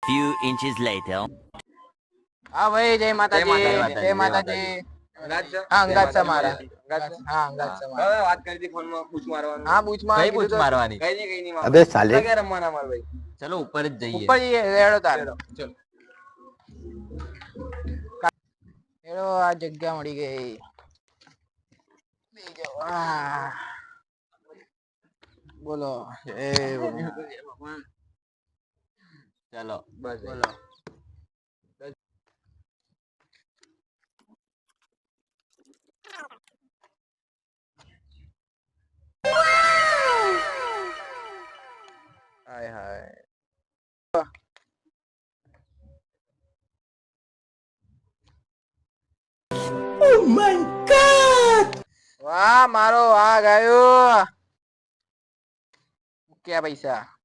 Few inches later. હા ભાઈ જય માતાજી જય માતાજી હા અંગાત છે મારા હા અંગાત છે મારા વાત કરી હતી ફોન માં પૂછ મારવાનું હા પૂછ મારવાની કઈ પૂછ મારવાની કઈ નહીં અબે સાલે કે રમવાના માર ભાઈ ચલો ઉપર જ જઈએ ઉપર જઈએ રેડો તાર ચલો રેડો આ જગ્યા મળી ગઈ બીજો બોલો એ ભગવાન ચલો બસ બોલો હાય હાય Oh my god વાહ મારો વાહ ગયો ક્યાં પૈસા